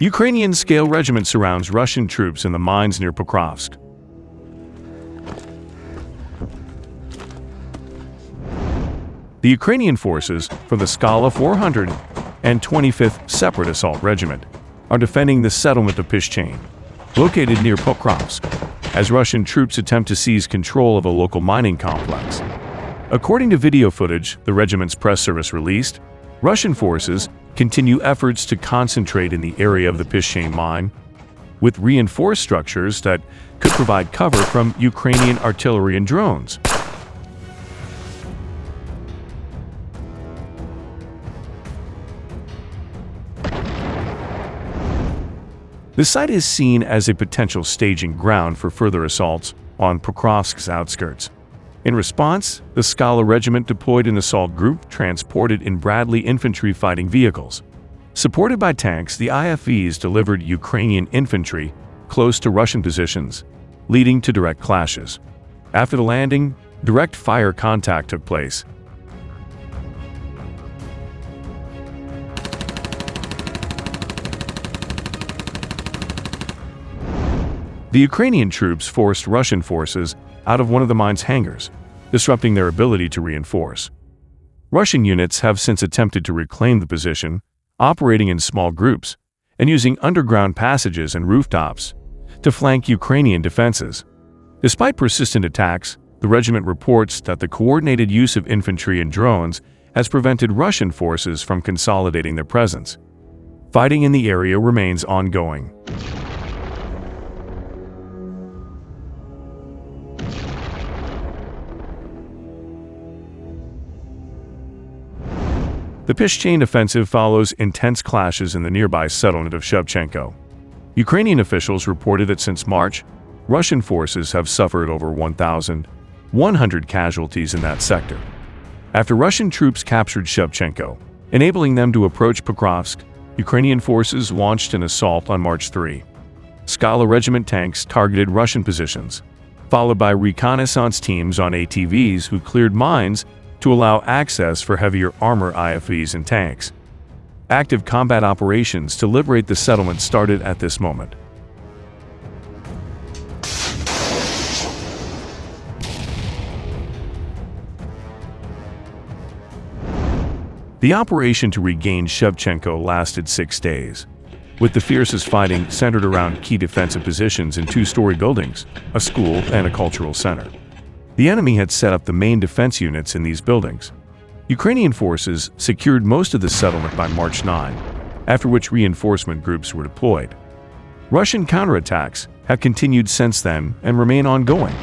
Ukrainian Scale Regiment surrounds Russian troops in the mines near Pokrovsk. The Ukrainian forces from the Skala 425th Separate Assault Regiment are defending the settlement of Pishchane, located near Pokrovsk, as Russian troops attempt to seize control of a local mining complex. According to video footage the regiment's press service released, Russian forces continue efforts to concentrate in the area of the Pishchane mine, with reinforced structures that could provide cover from Ukrainian artillery and drones. The site is seen as a potential staging ground for further assaults on Pokrovsk's outskirts. In response, the Skala regiment deployed an assault group transported in Bradley infantry fighting vehicles. Supported by tanks, the IFVs delivered Ukrainian infantry close to Russian positions, leading to direct clashes. After the landing, direct fire contact took place. The Ukrainian troops forced Russian forces out of one of the mine's hangars, disrupting their ability to reinforce. Russian units have since attempted to reclaim the position, operating in small groups and using underground passages and rooftops to flank Ukrainian defenses. Despite persistent attacks, the regiment reports that the coordinated use of infantry and drones has prevented Russian forces from consolidating their presence. Fighting in the area remains ongoing. The Pishchane offensive follows intense clashes in the nearby settlement of Shevchenko. Ukrainian officials reported that since March, Russian forces have suffered over 1,100 casualties in that sector. After Russian troops captured Shevchenko, enabling them to approach Pokrovsk, Ukrainian forces launched an assault on March 3. Skala regiment tanks targeted Russian positions, followed by reconnaissance teams on ATVs who cleared mines to allow access for heavier armor IFVs and tanks. Active combat operations to liberate the settlement started at this moment. The operation to regain Shevchenko lasted 6 days, with the fiercest fighting centered around key defensive positions in two-story buildings, a school, and a cultural center. The enemy had set up the main defense units in these buildings. Ukrainian forces secured most of the settlement by March 9, after which reinforcement groups were deployed. Russian counterattacks have continued since then and remain ongoing.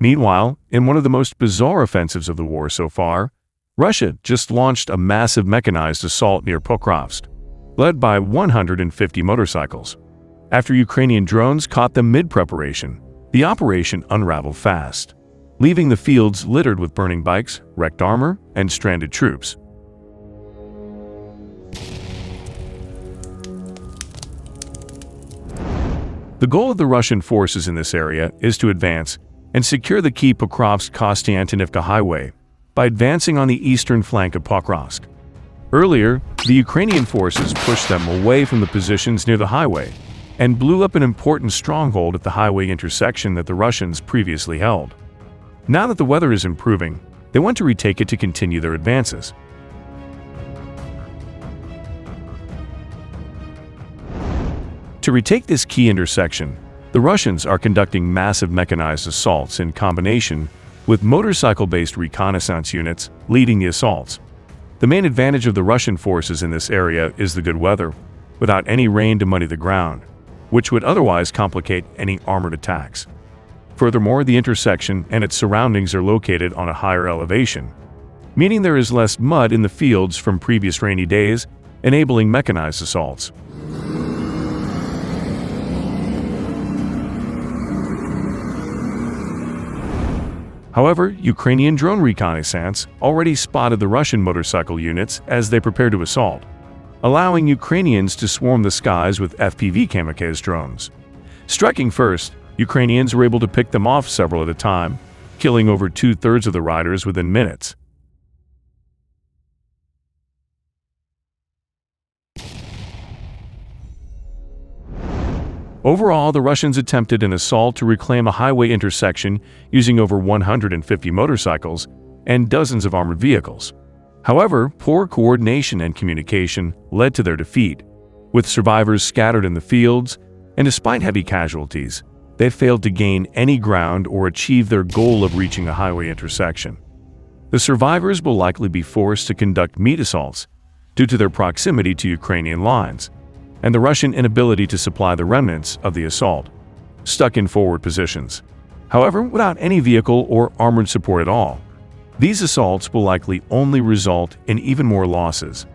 Meanwhile, in one of the most bizarre offensives of the war so far, Russia just launched a massive mechanized assault near Pokrovsk, led by 150 motorcycles. After Ukrainian drones caught them mid-preparation, the operation unraveled fast, leaving the fields littered with burning bikes, wrecked armor, and stranded troops. The goal of the Russian forces in this area is to advance and secure the key Pokrovsk-Kostiantynivka highway by advancing on the eastern flank of Pokrovsk. Earlier, the Ukrainian forces pushed them away from the positions near the highway and blew up an important stronghold at the highway intersection that the Russians previously held. Now that the weather is improving, they want to retake it to continue their advances. To retake this key intersection, the Russians are conducting massive mechanized assaults in combination with motorcycle-based reconnaissance units leading the assaults. The main advantage of the Russian forces in this area is the good weather, without any rain to muddy the ground, which would otherwise complicate any armored attacks. Furthermore, the intersection and its surroundings are located on a higher elevation, meaning there is less mud in the fields from previous rainy days, enabling mechanized assaults. However, Ukrainian drone reconnaissance already spotted the Russian motorcycle units as they prepare to assault, allowing Ukrainians to swarm the skies with FPV kamikaze drones. Striking first, Ukrainians were able to pick them off several at a time, killing over two-thirds of the riders within minutes. Overall, the Russians attempted an assault to reclaim a highway intersection using over 150 motorcycles and dozens of armored vehicles. However, poor coordination and communication led to their defeat, with survivors scattered in the fields, and despite heavy casualties, they failed to gain any ground or achieve their goal of reaching a highway intersection. The survivors will likely be forced to conduct meat assaults due to their proximity to Ukrainian lines and the Russian inability to supply the remnants of the assault, stuck in forward positions. However, without any vehicle or armored support at all, these assaults will likely only result in even more losses.